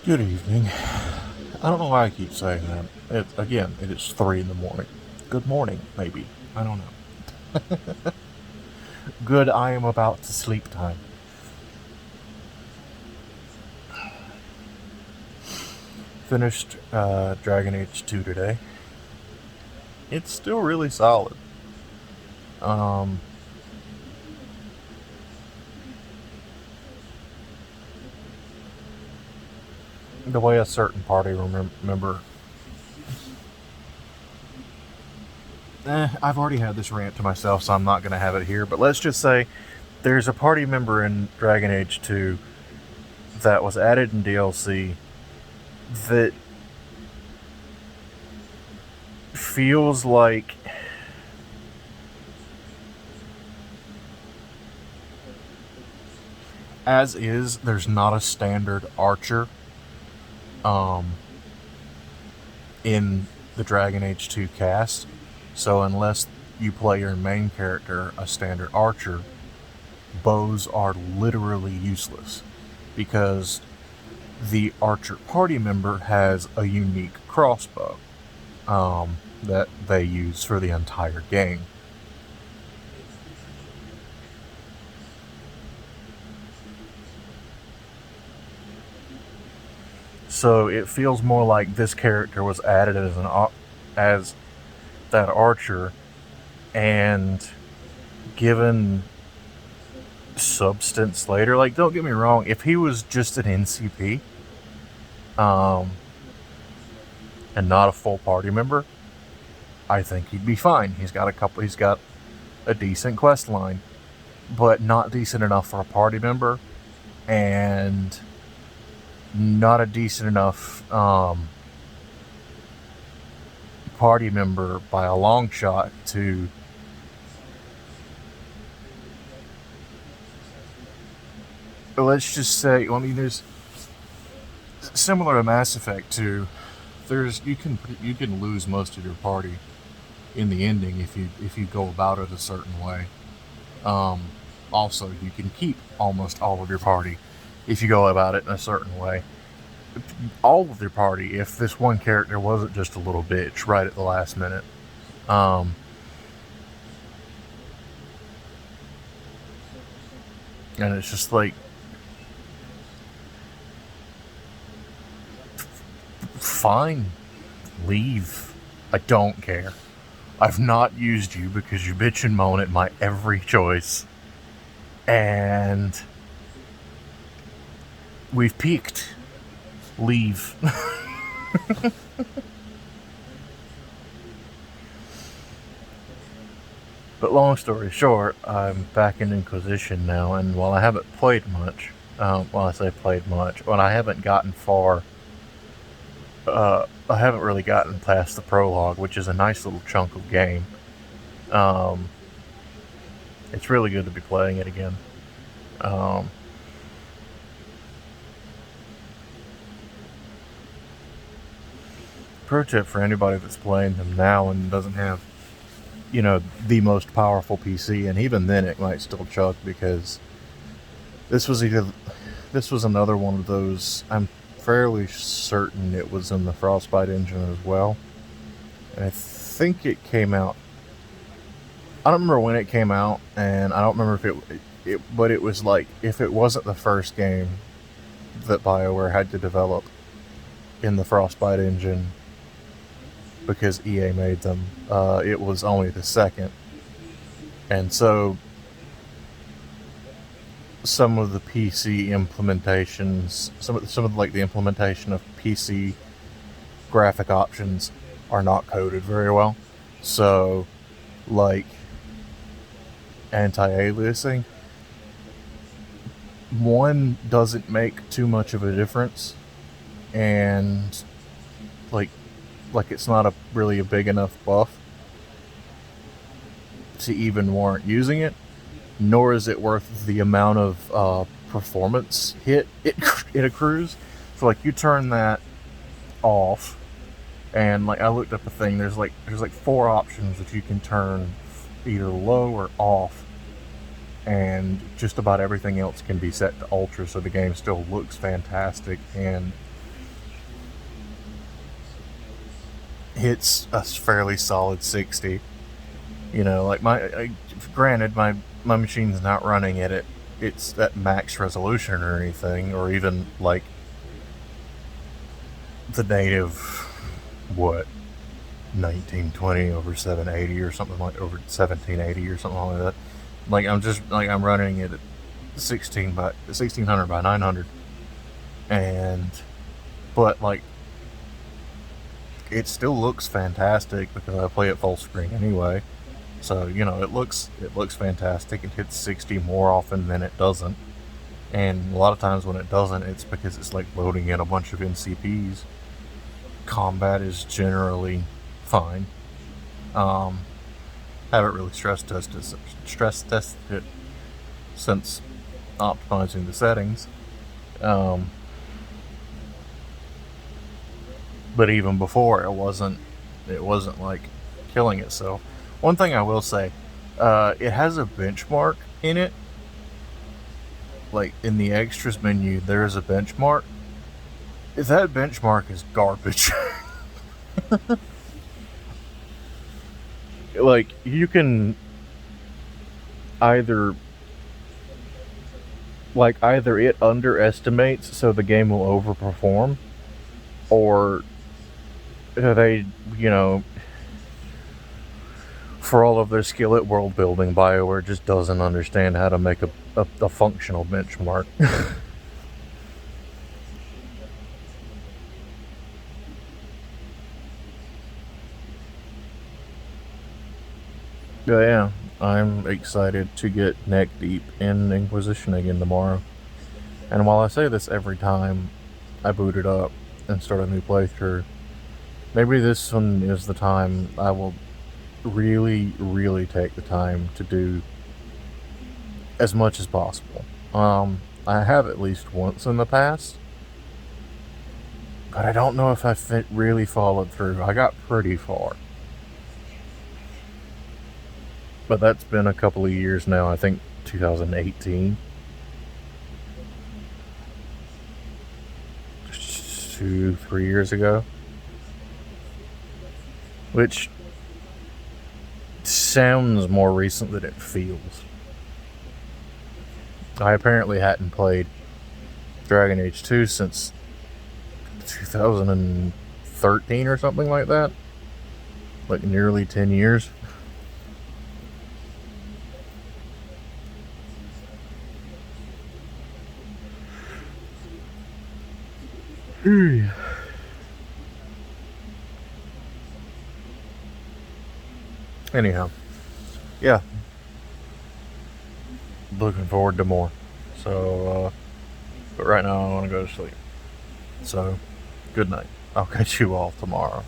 Good evening. I don't know why I keep saying that. It is 3 in the morning. Good morning, maybe. I don't know. Good, I am about to sleep time. Finished Dragon Age 2 today. It's still really solid. Um, the way a certain party member. I've already had this rant to myself, so I'm not going to have it here. But let's just say there's a party member in Dragon Age 2 that was added in DLC that feels like as is, there's not a standard archer in the Dragon Age 2 cast. So unless you play your main character a standard archer, bows are literally useless because the archer party member has a unique crossbow that they use for the entire game. So it feels more like this character was added as that archer and given substance later. Like, don't get me wrong, if he was just an NCP and not a full party member, I think he'd be fine. He's got a decent quest line, but not decent enough for a party member, and not a decent enough party member by a long shot to let's just say, I mean, there's similar to Mass Effect 2. You can lose most of your party in the ending if you go about it a certain way. Also, you can keep almost all of your party if you go about it in a certain way. All of your party if this one character wasn't just a little bitch right at the last minute. And it's just like, fine, leave. I don't care. I've not used you because you bitch and moan at my every choice. And we've peaked. Leave. But long story short, I'm back in Inquisition now, and while I haven't played much, when I haven't gotten far, I haven't really gotten past the prologue, which is a nice little chunk of game. It's really good to be playing it again. Pro tip for anybody that's playing them now and doesn't have, the most powerful PC, and even then it might still chug because this was another one of those. I'm fairly certain it was in the Frostbite engine as well, and I think it came out. I don't remember when it came out, and I don't remember if but it was like, if it wasn't the first game that BioWare had to develop in the Frostbite engine because EA made them, it was only the second. And so some of the PC implementations, some of like the implementation of PC graphic options are not coded very well. So, like anti-aliasing, one doesn't make too much of a difference, and like it's not really a big enough buff to even warrant using it, nor is it worth the amount of performance hit it accrues. So like, you turn that off, and like, I looked up a thing. There's like 4 options that you can turn either low or off, and just about everything else can be set to ultra, so the game still looks fantastic and hits a fairly solid 60. You know, like granted, my machine's not running at it's at max resolution or anything, or even like the native, what, 1920 over 780 or something, like over 1780 or something like that. Like I'm running it at 1600 by 900, and but like it still looks fantastic because I play it full screen anyway. So you know it looks fantastic. It hits 60 more often than it doesn't, and a lot of times when it doesn't, it's because it's like loading in a bunch of NCPs. Combat is generally fine. Haven't really stress tested it since optimizing the settings. But even before, it wasn't like killing itself. One thing I will say, it has a benchmark in it. Like in the extras menu, there is a benchmark. That benchmark is garbage. Like you can either it underestimates so the game will overperform, or they, you know, for all of their skill at world building, BioWare just doesn't understand how to make a functional benchmark. Yeah, I'm excited to get neck deep in Inquisition again tomorrow. And while I say this every time I boot it up and start a new playthrough, maybe this one is the time I will really, really take the time to do as much as possible. I have at least once in the past, but I don't know if I really followed through. I got pretty far, but that's been a couple of years now. I think 2018. 2-3 years ago, which sounds more recent than it feels. I apparently hadn't played Dragon Age 2 since 2013 or something like that. Like nearly 10 years. Anyhow, yeah, looking forward to more. So, but right now I want to go to sleep. So, good night. I'll catch you all tomorrow.